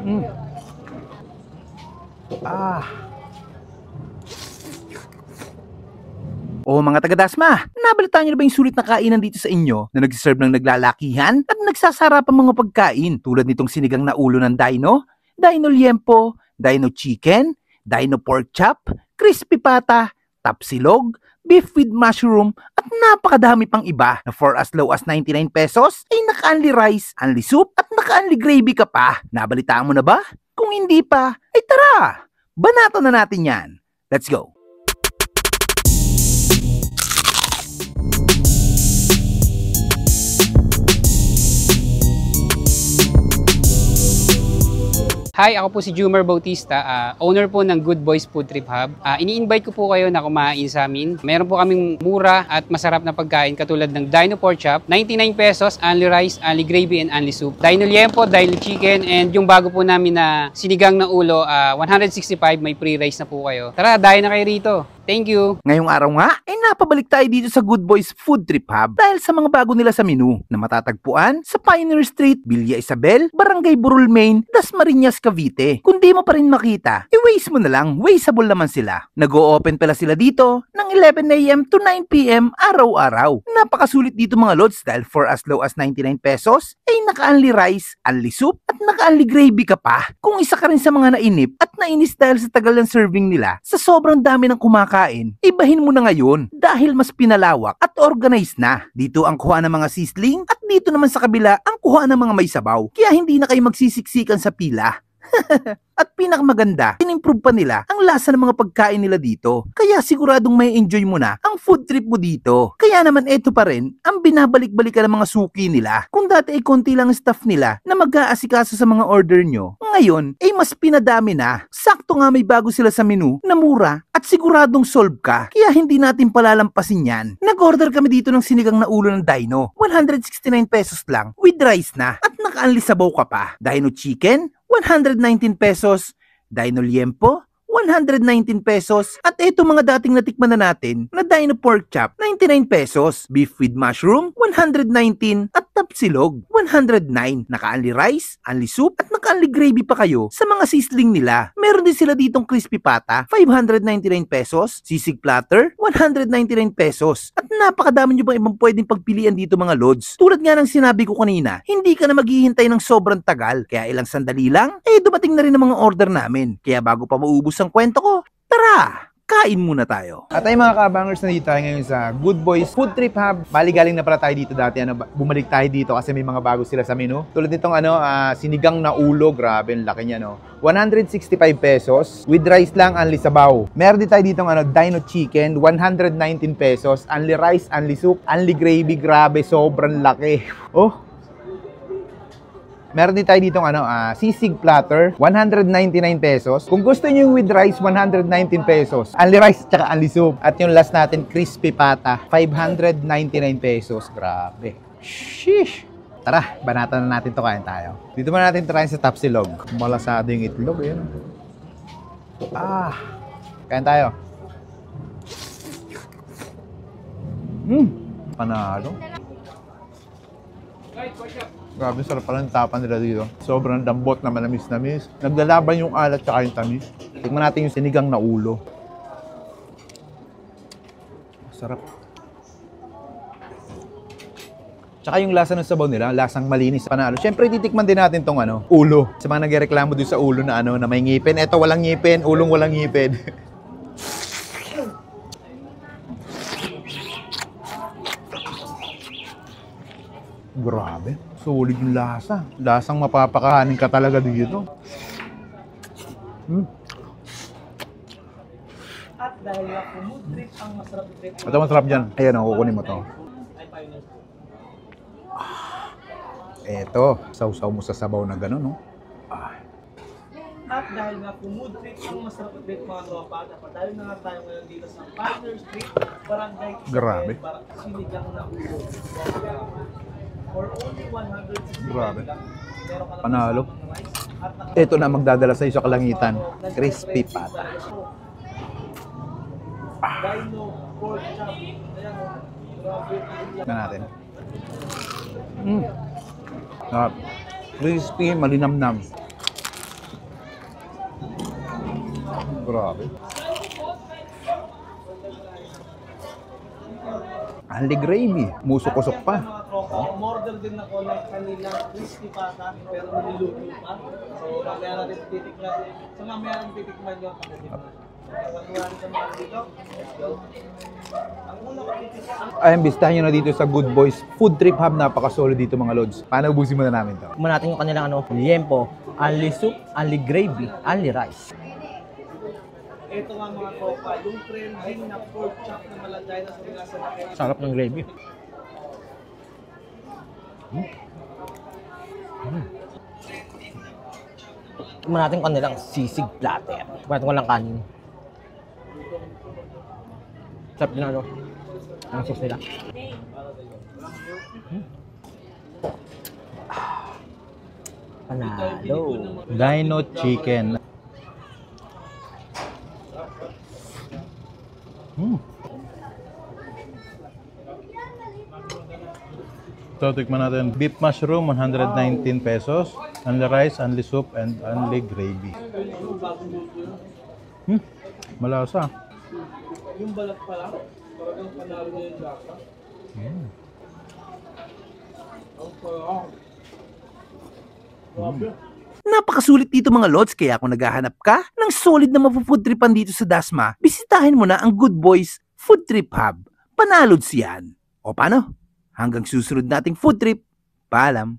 Mm. O mga taga-Dasma, nabalitaan niyo na ba yung sulit na kainan dito sa inyo na nagsiserve ng naglalakihan at nagsasarap ang mga pagkain tulad nitong sinigang na ulo ng dino, dino liempo, dino chicken, dino pork chop, crispy pata, tapsilog, beef with mushroom at napakadami pang iba na for as low as 99 pesos ay naka-only rice, only soup at naka-only gravy ka pa. Nabalitaan mo na ba? Kung hindi pa, ay tara! Banatan na natin yan. Let's go! Hi, ako po si Jumar Bautista, owner po ng Good Boys Food Trip Hub. Ini-invite ko po kayo na kumain sa amin. Meron po kaming mura at masarap na pagkain katulad ng Dino Pork Chop, 99 pesos, only rice, only gravy, and only soup. Dino Liempo, Dino Chicken, and yung bago po namin na sinigang na ulo, 165, may free rice na po kayo. Tara, dahil na kayo rito. Thank you! Ngayong araw nga, ay napabalik tayo dito sa Good Boys Food Trip Hub dahil sa mga bago nila sa menu na matatagpuan sa Pioneer Street, Villa Isabel, Barangay Burol, Main, Dasmariñas, Cavite. Kung di mo pa rin makita, i-waste mo na lang, wasteable naman sila. Nag-o-open pala sila dito ng 11 AM to 9 PM araw-araw. Napakasulit dito mga lods dahil for as low as 99 pesos ay naka-only rice, only soup at naka-only gravy ka pa. Kung isa ka rin sa mga nainip at nainis dahil sa tagal ng serving nila, sa sobrang dami ng kumakain, ibahin mo na ngayon dahil mas pinalawak at organized na. Dito ang kuha ng mga sizzling at dito naman sa kabila ang kuha ng mga may sabaw. Kaya hindi na kayo magsisiksikan sa pila. At pinakamaganda, in-improve pa nila ang lasa ng mga pagkain nila dito. Kaya siguradong may enjoy mo na ang food trip mo dito. Kaya naman eto pa rin ang binabalik-balikan ng mga suki nila. Kung dati ay konti lang staff nila na mag-aasikaso sa mga order nyo, ngayon ay mas pinadami na. Sakto nga may bago sila sa menu na mura at siguradong solve ka. Kaya hindi natin palalampasin yan. Nag-order kami dito ng sinigang na ulo ng dino. 169 pesos lang with rice na at naka-only sabaw ka pa. Dino chicken, 119 pesos, Dino Liempo, 119 pesos, at ito mga dating natikman na natin na Dino Pork Chop, 99 pesos, beef with mushroom, 119, at tapsilog, 109, naka-only rice, only soup, at naka-only gravy pa kayo sa mga sizzling nila. Meron din sila ditong crispy pata, 599 pesos, sisig platter, 199 pesos, at napakadami nyo bang ibang pwedeng pagpilian dito mga lods. Tulad nga ng sinabi ko kanina, hindi ka na maghihintay ng sobrang tagal, kaya ilang sandali lang, dumating na rin ang mga order namin. Kaya bago pa maubos ang kwento ko, tara! Kain muna tayo. At ay mga kabangers, na dito tayo ngayon sa Good Boys Food Trip Hub. Bali galing na pala tayo dito dati. Bumalik tayo dito kasi may mga bago sila sa menu. Tulad nitong sinigang na ulo. Grabe, ang laki niya, no? 165 pesos. With rice lang, only sabaw. Meron din tayo ditong Dino Chicken. 119 pesos. Only rice, only soup, only gravy. Grabe, sobrang laki. Oh! Meron din tayo ditong sisig platter, 199 pesos. Kung gusto niyo yung with rice, 119 pesos. Only rice tsaka only soup. At yung last natin, crispy pata, 599 pesos. Grabe. Sheesh! Tara, banatan na natin to, kain tayo. Dito muna natin try sa tapsilog. Malasado yung itlog, yun. Kain tayo. Panalo. Grabe, sarap pala ng tapa nila dito. Sobrang lambot na manamis-namis. Naglalaban yung alat tsaka yung tamis. Tingnan natin yung sinigang na ulo. Sarap. Tsaka yung lasa ng sabaw nila, lasang malinis, panalo. Siyempre, titikman din natin tong ulo. Sa mga nagreklamo doon sa ulo na na may ngipin. Eto, walang ngipin. Ulong walang ngipin. Grabe. Solid yung lasa. Lasang mapapakahanin ka talaga dito. At dahil food trip ang masarap trip. Ito masarap dyan. Ayan, kukunin mo to. Eto, sausaw mo sa sabaw na gano'n, no? At dahil nga food trip ang masarap trip mga tropa, dahil na nga tayo ngayon dito sa Pioneer Street, Barangay Isabel, Grabe. Sinigang na ulo. For only 160 Grabe. lang. Panalo. Ito na magdadala sa iyo sa kalangitan. Crispy pata. Dino pork chop. Ayan o. Na natin. Sarap. Crispy, malinamnam. Grabe. Only gravy. Musok-usok pa. Mga tropa, umorder din ako ng kanilang crispy pata, pero niluluto pa. So, mamaya natin titikman. So, mamaya natin titikman yun. Pagkakuhan sa mga dito. Let's go. Ang una ko titikman. Ay, bistahan nyo na dito sa Good Boys Food Trip Hub. Napaka-solid dito mga lods. Paano ubusin muna namin to? Kumain natin yung kanilang liempo, only soup, only gravy, only rice. Ito nga mga tropa, yung trending na pork chop na malagay na sa mga sanakit. Sarap ng gravy. Kumain natin yung kanilang sisig platter. Kumain ko lang kanin. Sarap din ang sauce nila. Panalo. Dino chicken. So, tikman natin. Beef mushroom, 119 pesos. Only rice, only soup, and only gravy. Malasa. Yung balat pa lang, talagang panalo na yung lasa. Napakasulit dito mga lods, kaya kung naghahanap ka ng solid na mapufood tripan dito sa Dasma, bisitahin mo na ang Good Boys Food Trip Hub. Panalods yan. O paano? Hanggang susunod nating food trip. Paalam.